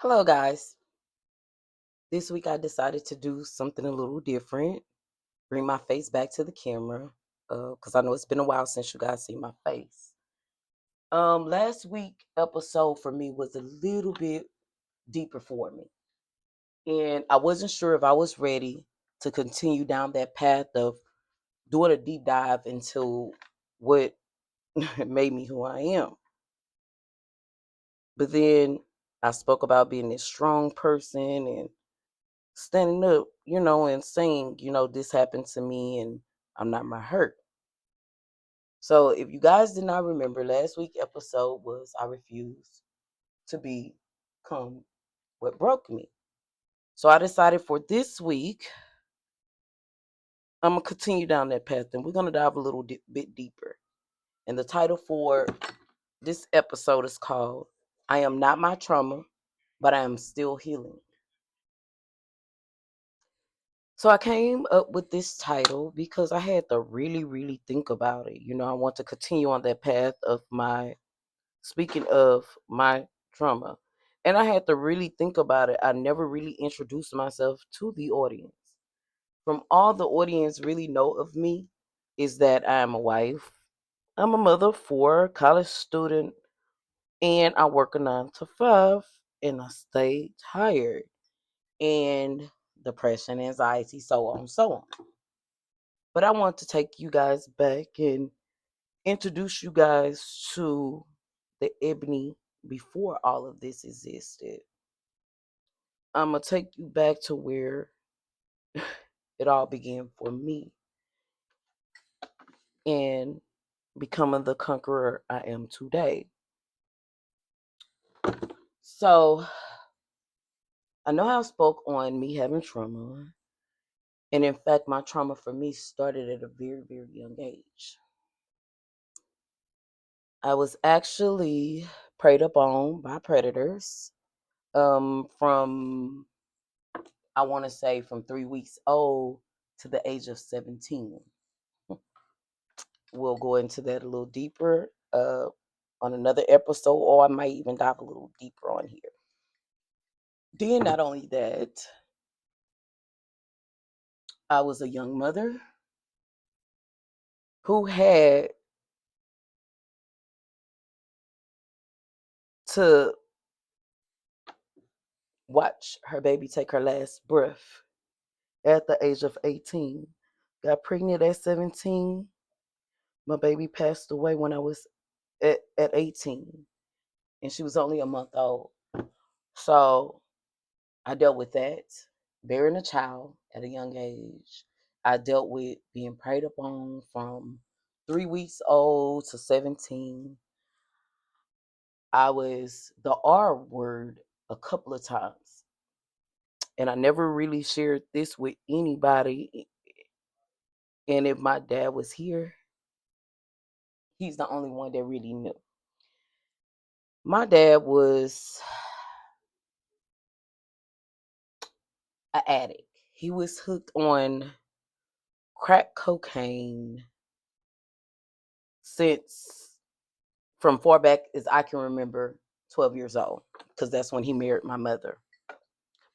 Hello, guys. This week I decided to do something a little different. Bring my face back to the camera because I know it's been a while since you guys see my face. Last week episode for me was a little bit deeper for me, and I wasn't sure if I was ready to continue down that path of doing a deep dive into what made me who I am. But then I spoke about being this strong person and standing up, and saying, this happened to me and I'm not my hurt. So if you guys did not remember, last week episode was I refused to become what broke me. So I decided for this week, I'm going to continue down that path and we're going to dive a little bit deeper. And the title for this episode is called I Am Not My Trauma, but I Am Still Healing. So I came up with this title because I had to really, really think about it. I want to continue on that path of speaking of my trauma. And I had to really think about it. I never really introduced myself to the audience. From all the audience really know of me is that I am a wife, I'm a mother of four, college student, and I work a 9 to 5, and I stay tired, and depression, anxiety, so on, so on. But I want to take you guys back and introduce you guys to the Ebony before all of this existed. I'm going to take you back to where it all began for me and becoming the conqueror I am today. So, I know I spoke on me having trauma. And in fact, my trauma for me started at a very, very young age. I was actually preyed upon by predators from I want to say from 3 weeks old to the age of 17. We'll go into that a little deeper on another episode, or I might even dive a little deeper on here. Then, not only that, I was a young mother who had to watch her baby take her last breath at the age of 18. Got pregnant at 17. My baby passed away when I was at 18, and she was only a month old. So I dealt with that, bearing a child at a young age. I dealt with being preyed upon from 3 weeks old to 17. I was the R word a couple of times. And I never really shared this with anybody. And if my dad was here, he's the only one that really knew. My dad was an addict. He was hooked on crack cocaine since from far back as I can remember, 12 years old, because that's when he married my mother.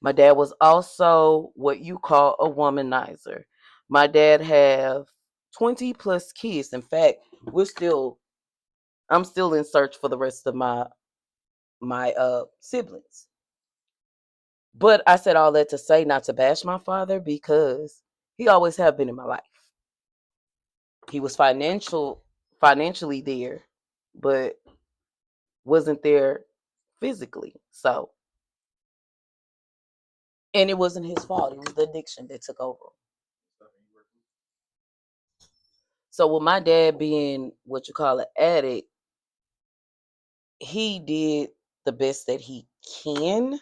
My dad was also what you call a womanizer. My dad have 20 plus kids. In fact, I'm still in search for the rest of my siblings. But I said all that to say not to bash my father because he always have been in my life. He was financially there, but wasn't there physically. So, and it wasn't his fault. It was the addiction that took over. So with my dad being what you call an addict, he did the best that he can.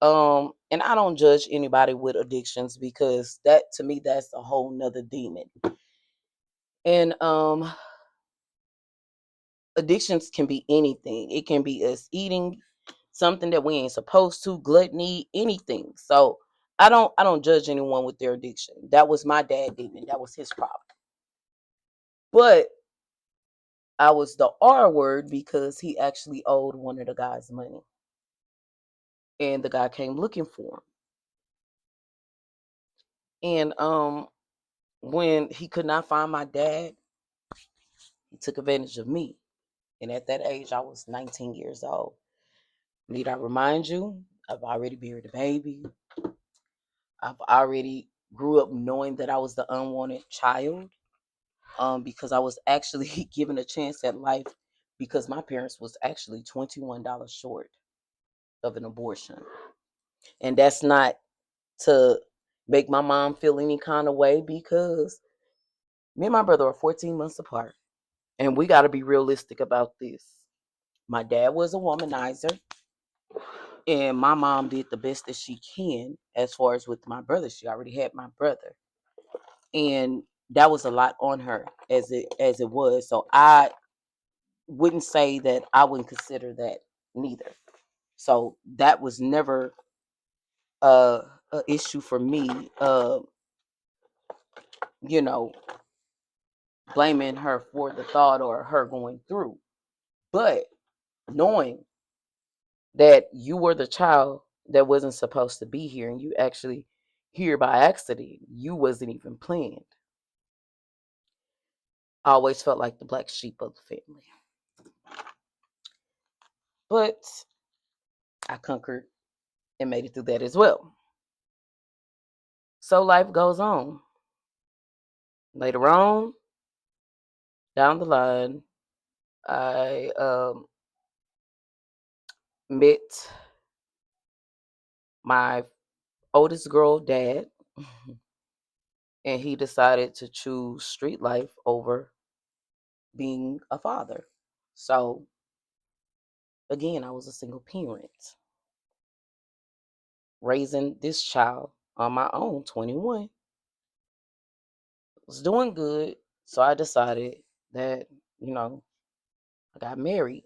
And I don't judge anybody with addictions because that to me that's a whole nother demon. And addictions can be anything. It can be us eating something that we ain't supposed to, gluttony, anything. So I don't judge anyone with their addiction. That was my dad demon. That was his problem. But I was the R word because he actually owed one of the guys money. and the guy came looking for him. And when he could not find my dad, he took advantage of me. And at that age, I was 19 years old. Need I remind you, I've already buried a baby. I've already grew up knowing that I was the unwanted child, because I was actually given a chance at life because my parents was actually $21 short of an abortion. And that's not to make my mom feel any kind of way, because me and my brother are 14 months apart. And we got to be realistic about this. My dad was a womanizer, and my mom did the best that she can as far as with my brother. She already had my brother. And that was a lot on her as it was. So I wouldn't say that I wouldn't consider that neither. So that was never a issue for me, you know, blaming her for the thought or her going through. But knowing that you were the child that wasn't supposed to be here and you actually here by accident, you wasn't even planned. I always felt like the black sheep of the family. But I conquered and made it through that as well. So life goes on. Later on, down the line, I met my oldest girl dad, and he decided to choose street life over being a father. So again, I was a single parent raising this child on my own, 21. Was doing good, so I decided that, you know, I got married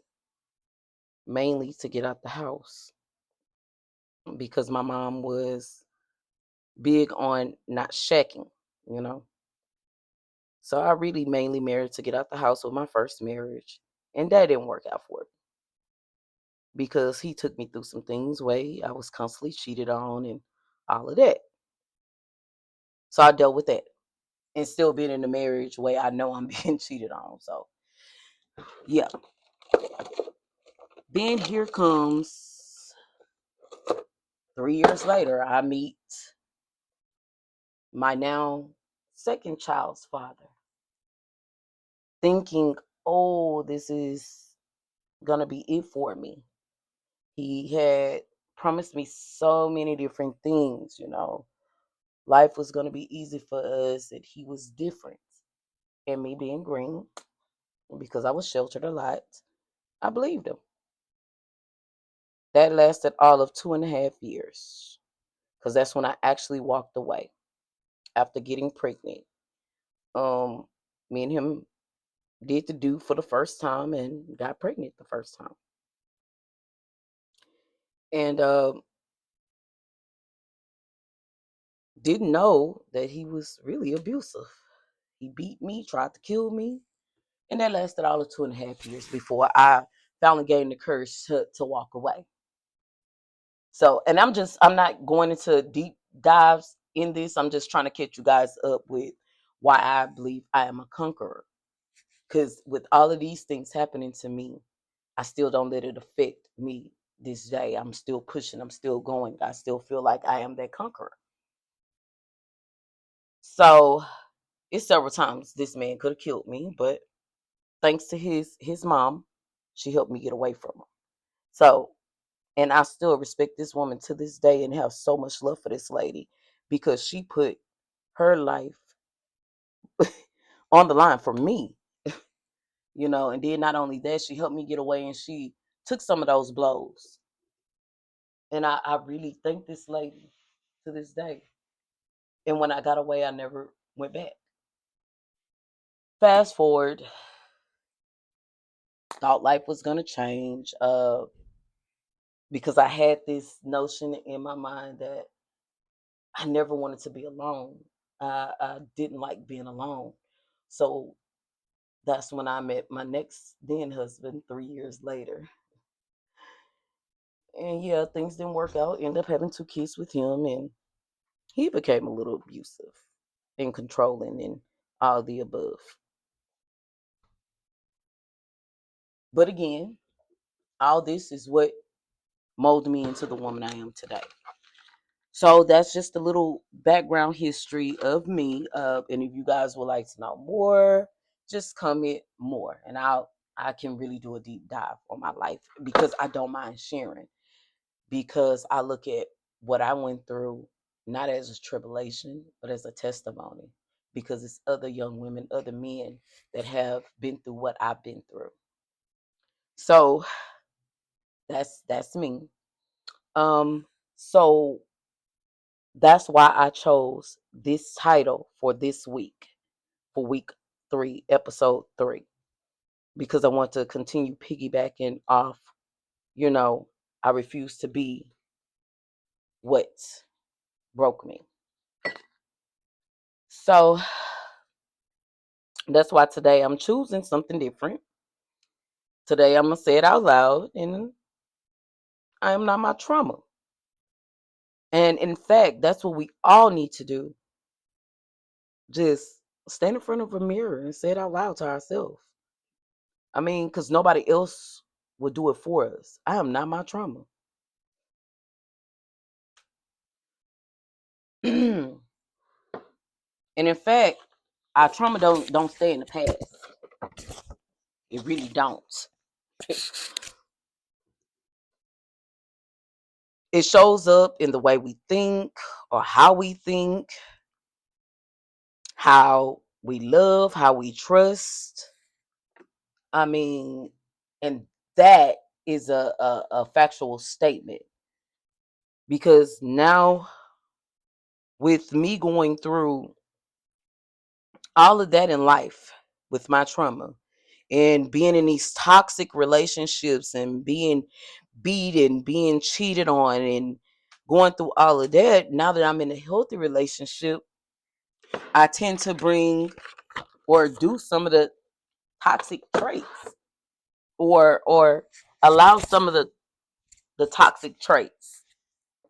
mainly to get out the house because my mom was big on not shacking, you know. So I really mainly married to get out the house with my first marriage, and that didn't work out for me because he took me through some things way I was constantly cheated on and all of that. So I dealt with that. And still being in the marriage way I know I'm being cheated on. So yeah. Then here comes 3 years later, I meet my now second child's father, thinking, oh, this is gonna be it for me. He had promised me so many different things, you know. Life was gonna be easy for us, that he was different. And me being green, because I was sheltered a lot, I believed him. That lasted all of 2.5 years, because that's when I actually walked away after getting pregnant. Um, Me and him did the do for the first time and got pregnant the first time. And didn't know that he was really abusive. He beat me, tried to kill me, and that lasted all of 2.5 years before I finally gained the courage to walk away. So, and I'm not going into deep dives in this. I'm just trying to catch you guys up with why I believe I am a conqueror. Because with all of these things happening to me, I still don't let it affect me this day. I'm still pushing, I'm still going. I still feel like I am that conqueror. So it's several times this man could have killed me, but thanks to his mom, she helped me get away from him. So, and I still respect this woman to this day and have so much love for this lady because she put her life on the line for me, you know, and then not only that, she helped me get away and she took some of those blows. And I really thank this lady to this day. And when I got away, I never went back. Fast forward, thought life was gonna change. Because I had this notion in my mind that I never wanted to be alone. I didn't like being alone. So that's when I met my next then husband 3 years later. And yeah, things didn't work out. Ended up having two kids with him, and he became a little abusive and controlling and all the above. But again, all this is what molded me into the woman I am today. So that's just a little background history of me. And if you guys would like to know more, just comment more, and I can really do a deep dive on my life because I don't mind sharing. Because I look at what I went through not as a tribulation, but as a testimony. Because it's other young women, other men that have been through what I've been through. So that's me. Um, so that's why I chose this title for this week, for week 3, episode 3, because I want to continue piggybacking off, you know, I refuse to be what broke me. So that's why today I'm choosing something different. Today I'm going to say it out loud, and I am not my trauma. And in fact, that's what we all need to do. Just stand in front of a mirror and say it out loud to ourselves. I mean, because nobody else will do it for us. I am not my trauma. And in fact, our trauma don't stay in the past. It really don't. It shows up in the way we think or how we think, how we love, how we trust. I mean, and that is a factual statement because now with me going through all of that in life with my trauma and being in these toxic relationships and being beat and being cheated on and going through all of that, now that I'm in a healthy relationship, I tend to bring or do some of the toxic traits or allow some of the toxic traits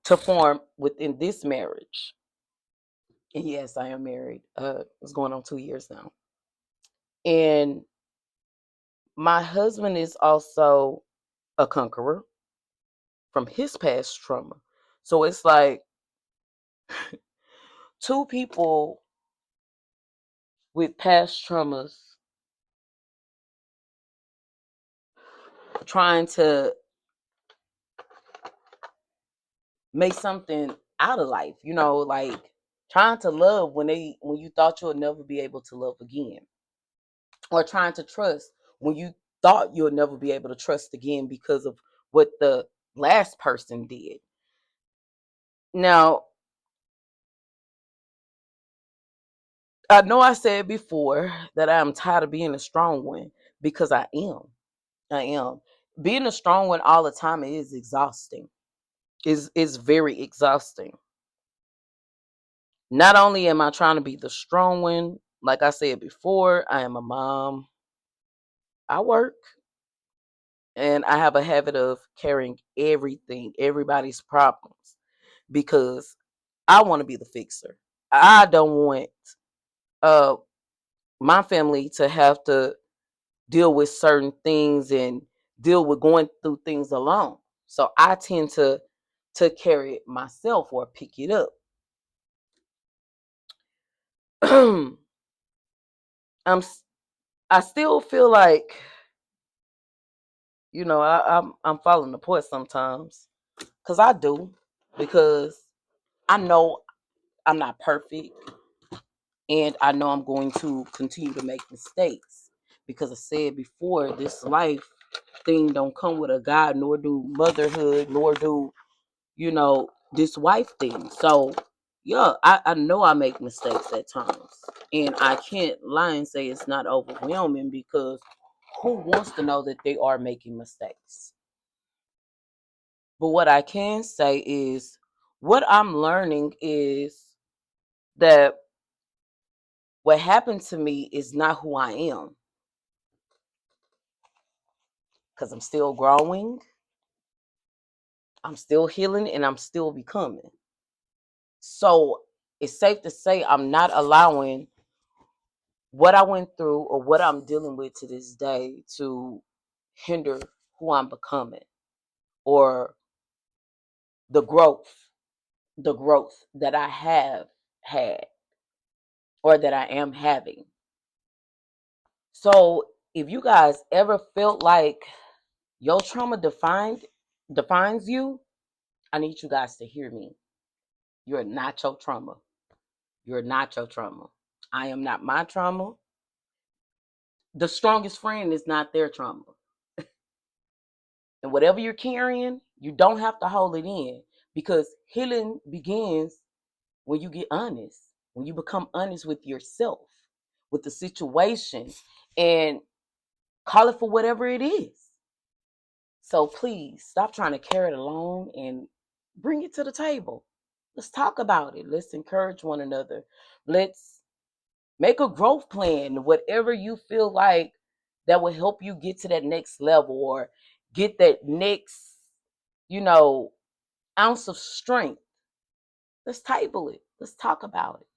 to form within this marriage. And yes, I am married. It's going on 2 years now. And my husband is also a conqueror from his past trauma. So it's like two people with past traumas trying to make something out of life, like trying to love when you thought you'll never be able to love again, or trying to trust when you thought you'll never be able to trust again because of what the last person did. Now, I know I said before that I'm tired of being a strong one because I am. I am. Being a strong one all the time is exhausting. Is very exhausting. Not only am I trying to be the strong one, like I said before, I am a mom. I work and I have a habit of carrying everything, everybody's problems because I want to be the fixer. I don't want uh my family to have to deal with certain things and deal with going through things alone. So I tend to carry it myself or pick it up. I'm I still feel like I'm falling apart sometimes because I do, because I know I'm not perfect, and I know I'm going to continue to make mistakes because I said before, this life thing don't come with a God, nor do motherhood, nor do this wife thing. So yeah, I know I make mistakes at times, and I can't lie and say it's not overwhelming because who wants to know that they are making mistakes? But what I can say is what I'm learning is that what happened to me is not who I am, because I'm still growing. I'm still healing and I'm still becoming. So it's safe to say I'm not allowing what I went through or what I'm dealing with to this day to hinder who I'm becoming or the growth, the growth that I have had or that I am having. So if you guys ever felt like your trauma defines you, I need you guys to hear me. You're not your trauma. You're not your trauma. I am not my trauma. The strongest friend is not their trauma. And whatever you're carrying, you don't have to hold it in because healing begins when you get honest, when you become honest with yourself, with the situation, and call it for whatever it is. So please stop trying to carry it alone and bring it to the table. Let's talk about it. Let's encourage one another. Let's make a growth plan, whatever you feel like that will help you get to that next level or get that next, you know, ounce of strength. Let's table it. Let's talk about it.